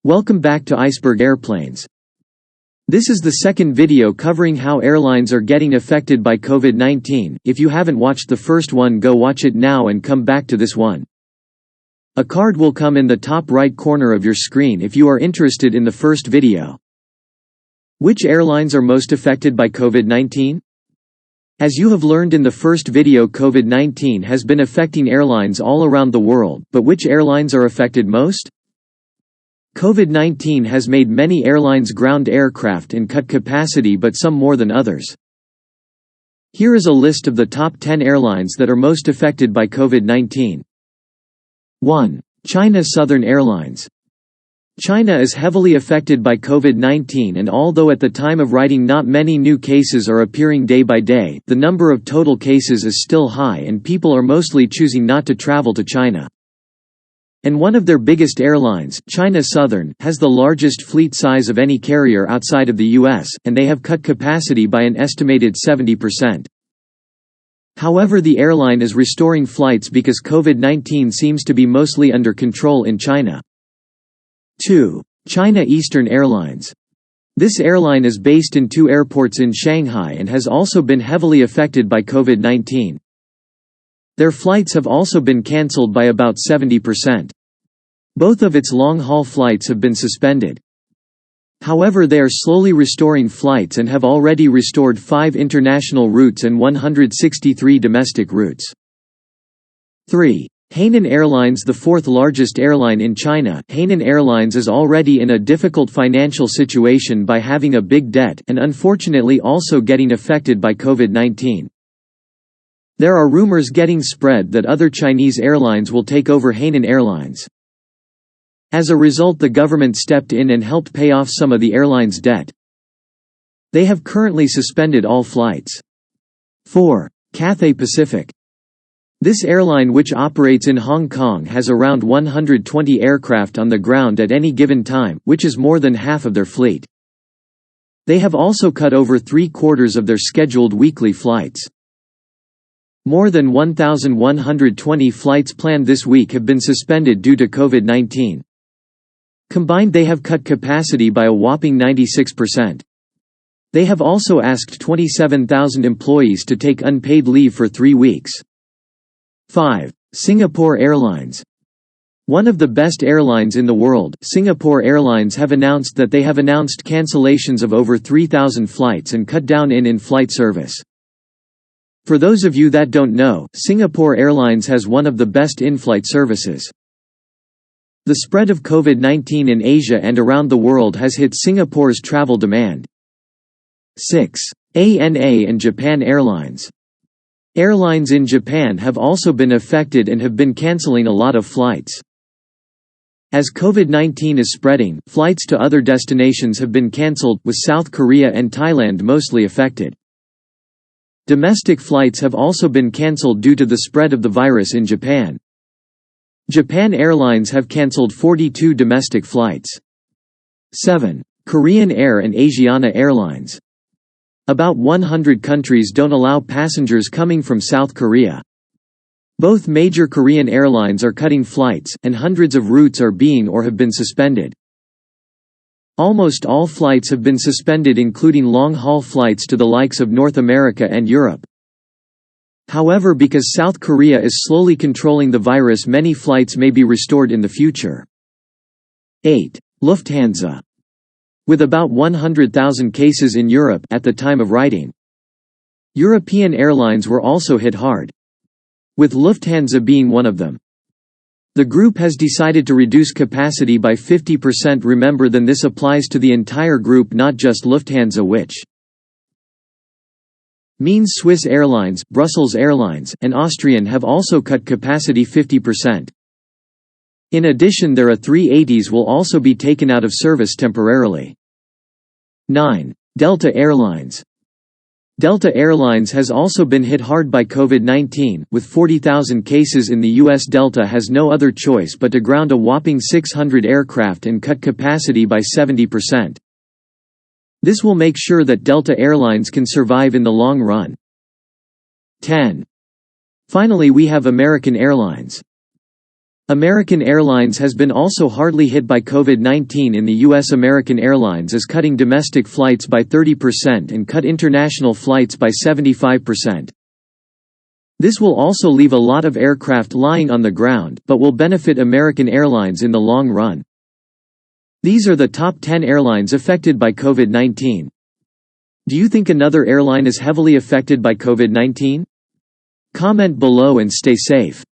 Welcome back to Iceberg Airplanes. This is the second video covering how airlines are getting affected by COVID-19. If you haven't watched the first one, go watch it now and come back to this one. A card will come in the top right corner of your screen if you are interested in the first video. Which airlines are most affected by COVID-19? As you have learned in the first video, COVID-19 has been affecting airlines all around the world, but which airlines are affected most? COVID-19 has made many airlines ground aircraft and cut capacity, but some more than others. Here is a list of the top 10 airlines that are most affected by COVID-19. 1. China Southern Airlines. China is heavily affected by COVID-19, and although at the time of writing not many new cases are appearing day by day, the number of total cases is still high and people are mostly choosing not to travel to China. And one of their biggest airlines, China Southern, has the largest fleet size of any carrier outside of the US, and they have cut capacity by an estimated 70%. However, the airline is restoring flights because COVID-19 seems to be mostly under control in China. 2. China Eastern Airlines. This airline is based in 2 airports in Shanghai and has also been heavily affected by COVID-19. Their flights have also been cancelled by about 70%. Both of its long-haul flights have been suspended. However, they are slowly restoring flights and have already restored 5 international routes and 163 domestic routes. 3. Hainan Airlines. The 4th largest airline in China, Hainan Airlines is already in a difficult financial situation by having a big debt, and unfortunately also getting affected by COVID-19. There are rumors getting spread that other Chinese airlines will take over Hainan Airlines. As a result, the government stepped in and helped pay off some of the airline's debt. They have currently suspended all flights. 4. Cathay Pacific. This airline, which operates in Hong Kong, has around 120 aircraft on the ground at any given time, which is more than half of their fleet. They have also cut over 3/4 of their scheduled weekly flights. More than 1,120 flights planned this week have been suspended due to COVID-19. Combined, they have cut capacity by a whopping 96%. They have also asked 27,000 employees to take unpaid leave for 3 weeks. 5. Singapore Airlines. One of the best airlines in the world, Singapore Airlines have announced that they have announced cancellations of over 3,000 flights and cut down in-flight service. For those of you that don't know, Singapore Airlines has one of the best in-flight services. The spread of COVID-19 in Asia and around the world has hit Singapore's travel demand. 6. ANA and Japan Airlines. Airlines in Japan have also been affected and have been cancelling a lot of flights. As COVID-19 is spreading, flights to other destinations have been cancelled, with South Korea and Thailand mostly affected. Domestic flights have also been cancelled due to the spread of the virus in Japan. Japan Airlines have cancelled 42 domestic flights. 7. Korean Air and Asiana Airlines. About 100 countries don't allow passengers coming from South Korea. Both major Korean airlines are cutting flights, and hundreds of routes are being or have been suspended. Almost all flights have been suspended, including long-haul flights to the likes of North America and Europe. However, because South Korea is slowly controlling the virus, many flights may be restored in the future. 8. Lufthansa. With about 100,000 cases in Europe at the time of writing, European airlines were also hit hard, with Lufthansa being one of them. The group has decided to reduce capacity by 50%. Remember that this applies to the entire group, not just Lufthansa, which means Swiss Airlines, Brussels Airlines, and Austrian have also cut capacity 50%. In addition, their A380s will also be taken out of service temporarily. 9. Delta Airlines. Delta Airlines has also been hit hard by COVID-19, with 40,000 cases in the US. Delta has no other choice but to ground a whopping 600 aircraft and cut capacity by 70%. This will make sure that Delta Airlines can survive in the long run. 10. Finally, we have American Airlines. American Airlines has been also hardly hit by COVID-19 in the U.S. American Airlines is cutting domestic flights by 30% and cut international flights by 75%. This will also leave a lot of aircraft lying on the ground, but will benefit American Airlines in the long run. These are the top 10 airlines affected by COVID-19. Do you think another airline is heavily affected by COVID-19? Comment below and stay safe.